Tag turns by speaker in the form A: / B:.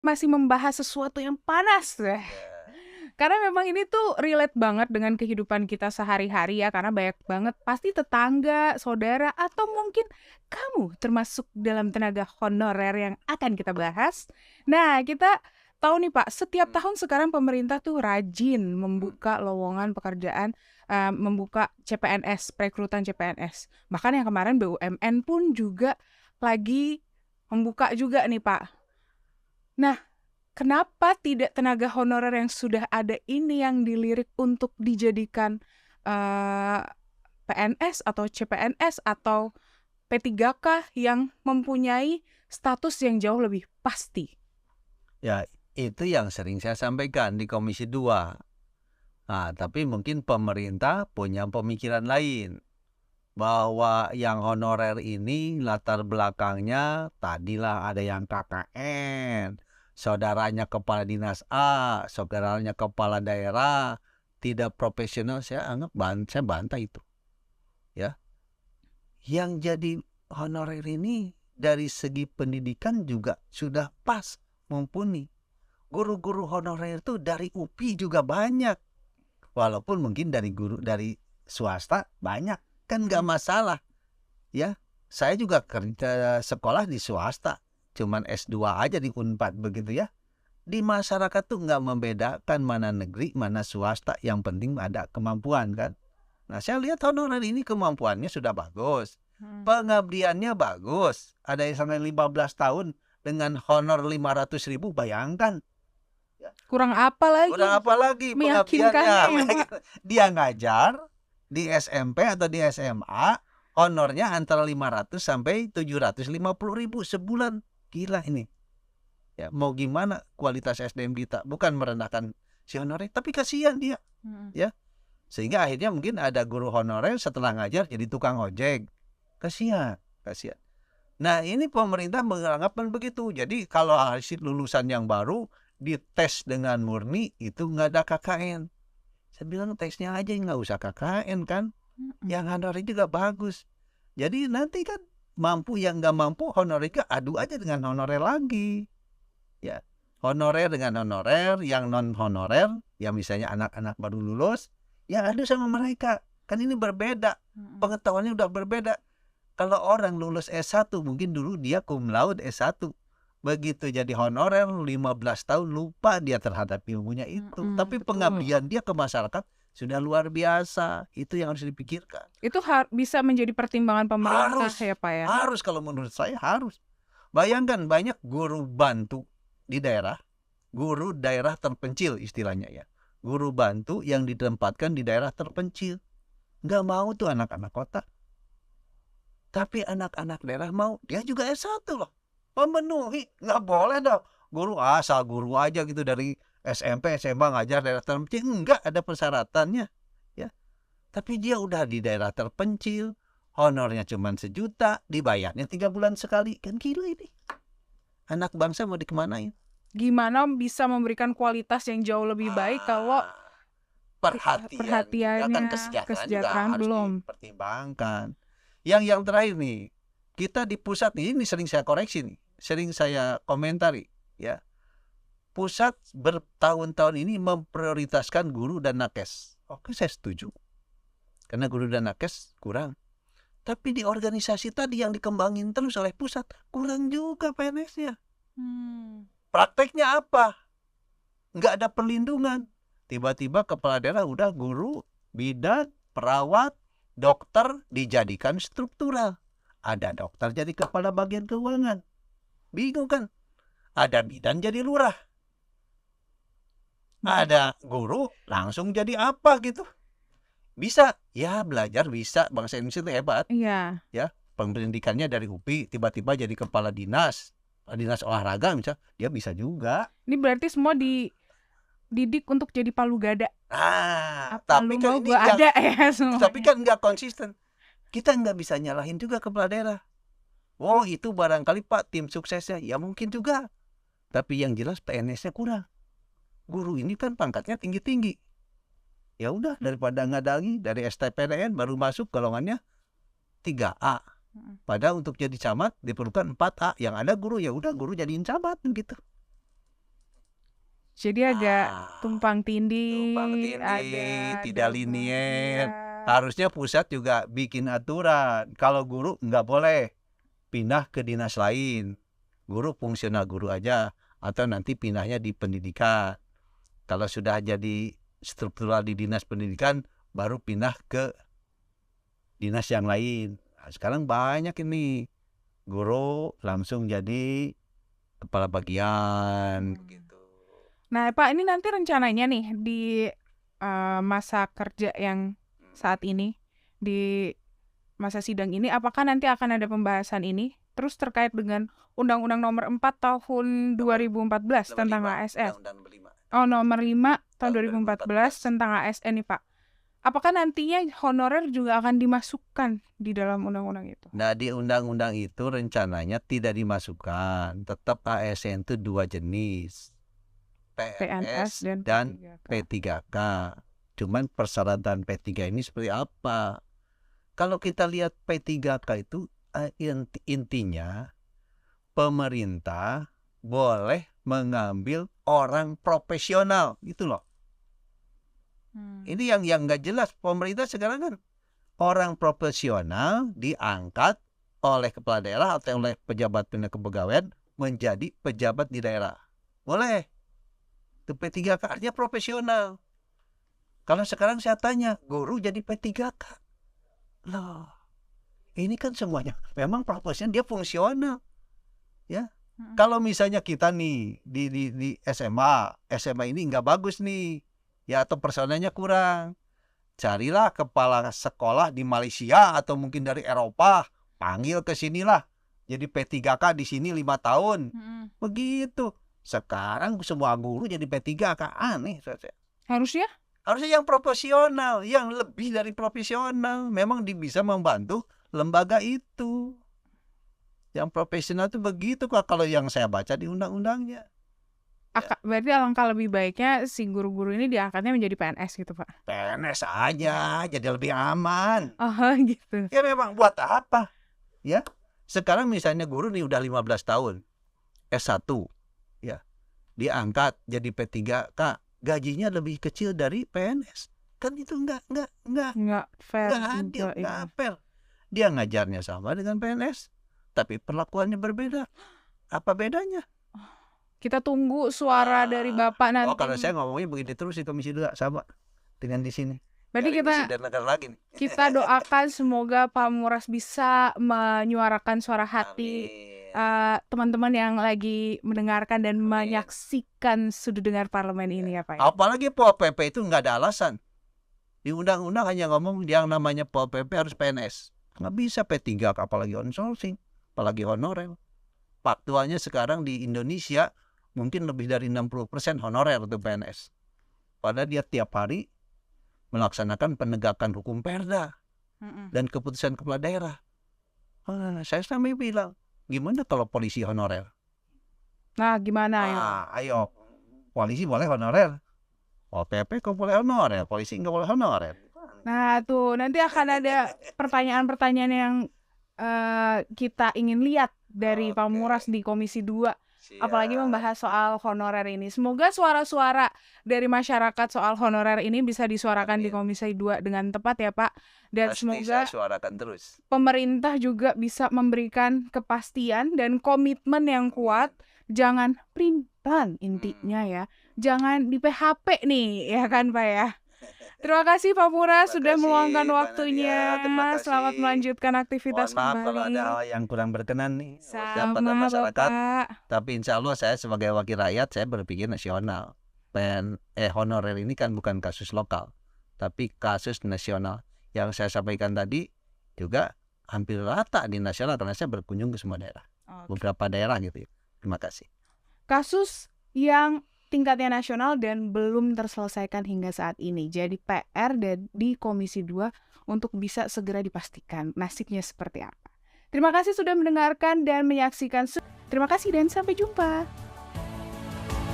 A: masih membahas sesuatu yang panas deh. Karena memang ini tuh relate banget dengan kehidupan kita sehari-hari ya, karena banyak banget pasti tetangga, saudara, atau mungkin kamu termasuk dalam tenaga honorer yang akan kita bahas. Nah, kita tahu nih Pak, setiap tahun sekarang pemerintah tuh rajin membuka lowongan pekerjaan, membuka CPNS, perekrutan CPNS. Bahkan yang kemarin BUMN pun juga lagi membuka juga nih Pak. Nah, kenapa tidak tenaga honorer yang sudah ada ini yang dilirik untuk dijadikan PNS atau CPNS atau P3K yang mempunyai status yang jauh lebih pasti?
B: Ya, itu yang sering saya sampaikan di Komisi 2. Nah, tapi mungkin pemerintah punya pemikiran lain. Bahwa yang honorer ini latar belakangnya tadilah ada yang KKN, saudaranya kepala dinas A, saudaranya kepala daerah, tidak profesional, saya bantah itu. Ya, yang jadi honorer ini dari segi pendidikan juga sudah pas, mumpuni. Guru-guru honorer itu dari UPI juga banyak, walaupun mungkin dari dari swasta banyak, kan nggak masalah. Ya, saya juga kerja sekolah di swasta, cuman S2 aja di Unpad begitu ya. Di masyarakat tuh nggak membedakan mana negeri, mana swasta, yang penting ada kemampuan kan. Nah, saya lihat honorer ini kemampuannya sudah bagus. Pengabdiannya bagus. Ada yang sampai 15 tahun dengan honor 500.000, bayangkan.
A: Kurang apa lagi?
B: Kurang apa lagi
A: Meyakinkannya ya,
B: pengabdiannya.
A: Pak.
B: Dia ngajar di SMP atau di SMA, honornya antara 500 sampai 750.000 sebulan. Gila ini. Ya, mau gimana kualitas SDM kita? Bukan merendahkan si honorer, tapi kasihan dia. Ya. Sehingga akhirnya mungkin ada guru honorer setelah ngajar jadi tukang ojek. Kasihan. Nah, ini pemerintah menganggapan begitu. Jadi kalau hasil lulusan yang baru dites dengan murni, itu nggak ada KKN. Saya bilang tesnya aja nggak usah KKN kan. Yang honorer juga bagus. Jadi nanti kan mampu, yang nggak mampu honorernya adu aja dengan honorer lagi. Ya, honorer dengan honorer, yang non honorer, yang misalnya anak-anak baru lulus, ya adu sama mereka. Kan ini berbeda. Pengetahuannya udah berbeda. Kalau orang lulus S1, mungkin dulu dia cum laude S1. Begitu jadi honorer 15 tahun lupa dia terhadap ilmunya itu. Tapi
A: Betul.
B: pengabdian dia ke masyarakat sudah luar biasa. Itu yang harus dipikirkan.
A: Itu bisa menjadi pertimbangan pemerintah ya Pak ya?
B: Harus, kalau menurut saya harus. Bayangkan banyak guru bantu di daerah, guru daerah terpencil istilahnya ya. Guru bantu yang ditempatkan di daerah terpencil. Nggak mau tuh anak-anak kota. Tapi anak-anak daerah mau. Dia juga S1 loh. Memenuhi. Nggak boleh dong. Guru asal guru aja gitu dari SMP, SMA ngajar daerah terpencil. Enggak, ada persyaratannya. Ya. Tapi dia udah di daerah terpencil. Honornya cuma 1 juta. Dibayarnya 3 bulan sekali. Kan gila ini. Anak bangsa mau dikemanain?
A: Gimana bisa memberikan kualitas yang jauh lebih baik kalau perhatiannya,
B: kan
A: kesejahteraan
B: harus
A: belum.
B: dipertimbangkan. Yang terakhir nih, kita di pusat ini sering saya koreksi nih, sering saya komentari ya. Pusat bertahun-tahun ini memprioritaskan guru dan nakes. Oke, saya setuju. Karena guru dan nakes kurang. Tapi di organisasi tadi yang dikembangin terus oleh pusat, kurang juga PNS-nya. Prakteknya apa? Nggak ada perlindungan. Tiba-tiba kepala daerah udah guru, bidan, perawat, dokter dijadikan struktural. Ada dokter jadi kepala bagian keuangan. Bingung kan? Ada bidan jadi lurah. Ada guru langsung jadi apa gitu. Bisa, ya belajar bisa. Bangsa Indonesia itu hebat.
A: Iya.
B: Ya, pendidikannya dari UPI, tiba-tiba jadi kepala dinas olahraga misalnya, dia bisa juga.
A: Ini berarti semua dididik untuk jadi palu gada.
B: Tapi kan ini
A: ada ya semuanya.
B: Tapi kan nggak konsisten. Kita nggak bisa nyalahin juga kepala daerah. Oh, itu barangkali Pak tim suksesnya, ya mungkin juga. Tapi yang jelas PNS-nya kurang. Guru ini kan pangkatnya tinggi-tinggi. Ya udah, daripada ngadangi dari STPDN baru masuk golongannya 3A. Padahal untuk jadi camat diperlukan 4A. Yang ada guru, ya udah guru jadiin camat gitu.
A: Jadi agak
B: Ah,
A: tumpang tindih,
B: tumpang
A: ada
B: tindih, tidak
A: double,
B: linier.
A: iya.
B: Harusnya pusat juga bikin aturan. Kalau guru nggak boleh pindah ke dinas lain. Guru fungsional guru aja. Atau nanti pindahnya di pendidikan. Kalau sudah jadi struktural di dinas pendidikan, baru pindah ke dinas yang lain. Nah, sekarang banyak ini guru langsung jadi kepala bagian begitu.
A: Nah, Pak, ini nanti rencananya nih di masa kerja yang saat ini, di masa sidang ini, apakah nanti akan ada pembahasan ini? Terus terkait dengan Undang-Undang Nomor 4 Tahun 2014
B: Nomor
A: tentang
B: 5,
A: ASN.
B: Undang-Undang nomor 5.
A: Oh, Nomor 5 tahun
B: Tahun
A: 2014
B: 2014.
A: tentang ASN nih, Pak. Apakah nantinya honorer juga akan dimasukkan di dalam undang-undang itu?
B: Nah, di undang-undang itu rencananya tidak dimasukkan. Tetap ASN itu 2 jenis. PNS dan P3K. Cuman persyaratan P3 ini seperti apa? Kalau kita lihat P3K itu intinya pemerintah boleh mengambil orang profesional gitu loh. Ini yang nggak jelas. Pemerintah sekarang kan orang profesional diangkat oleh kepala daerah atau oleh pejabat kepegawaian menjadi pejabat di daerah. Boleh. Itu P3K artinya profesional. Kalau sekarang saya tanya, guru jadi P3K. Loh, ini kan semuanya memang profesional, dia fungsional. Ya. Kalau misalnya kita nih di SMA ini nggak bagus nih. Ya, atau personelnya kurang. Carilah kepala sekolah di Malaysia atau mungkin dari Eropa, panggil ke sinilah. Jadi P3K di sini 5 tahun. Begitu. Sekarang semua guru jadi P3K, aneh.
A: Harusnya
B: Harusnya yang profesional, yang lebih dari profesional, memang bisa membantu lembaga itu. Yang profesional itu begitu kok kalau yang saya baca di undang-undangnya.
A: berarti alangkah lebih baiknya si guru-guru ini diangkatnya menjadi PNS gitu, Pak.
B: PNS aja jadi lebih aman.
A: Oh, gitu.
B: Ya memang buat apa? Ya. Sekarang misalnya guru nih udah 15 tahun. S1. Ya. Diangkat jadi P3K, gajinya lebih kecil dari PNS. Kan itu enggak
A: fair
B: adil,
A: juga,
B: enggak fair. Dia ngajarnya sama dengan PNS, tapi perlakuannya berbeda. Apa bedanya?
A: Kita tunggu suara dari Bapak nanti.
B: Oh, kalau saya ngomongnya begini terus di Komisi 2 sama dengan di sini.
A: Berarti kita doakan semoga Pak Muras bisa menyuarakan suara hati teman-teman yang lagi mendengarkan dan menyaksikan sudut dengar parlemen ini ya, Pak.
B: Apalagi Pol PP itu nggak ada alasan. Di undang-undang hanya ngomong yang namanya Pol PP harus PNS. Nggak bisa P3, apalagi outsourcing, apalagi honorer. Faktualnya sekarang di Indonesia mungkin lebih dari 60% honorer untuk PNS. Padahal dia tiap hari melaksanakan penegakan hukum Perda dan keputusan kepala daerah. Saya sampai bilang, gimana kalau polisi honorer?
A: Nah, gimana ya?
B: Ayo, polisi boleh honorer. PP kok boleh honorer, polisi nggak boleh honorer.
A: Nah, tuh nanti akan ada pertanyaan-pertanyaan yang kita ingin lihat dari Pak Muras di Komisi 2. Apalagi membahas soal honorer ini. Semoga suara-suara dari masyarakat soal honorer ini bisa disuarakan di Komisi 2 dengan tepat ya, Pak. Dan
B: Pasti
A: semoga
B: saya suarakan terus.
A: Pemerintah juga bisa memberikan kepastian dan komitmen yang kuat. Jangan pelimpan intinya ya. Jangan di PHP nih, ya kan Pak ya. Terima kasih Pak Muras sudah meluangkan waktunya. Selamat melanjutkan aktivitas
B: kembali. Maaf kalau ada hal yang kurang berkenan nih pada masyarakat. Bapak. Tapi insya Allah saya sebagai wakil rakyat saya berpikir nasional. Honorer ini kan bukan kasus lokal, tapi kasus nasional. Yang saya sampaikan tadi juga hampir rata di nasional karena saya berkunjung ke semua daerah, beberapa daerah gitu. Terima kasih. Kasus yang tingkatnya nasional dan belum terselesaikan hingga saat ini. Jadi PR di Komisi 2 untuk bisa segera dipastikan nasibnya seperti apa. Terima kasih sudah mendengarkan dan menyaksikan. Terima kasih dan sampai jumpa.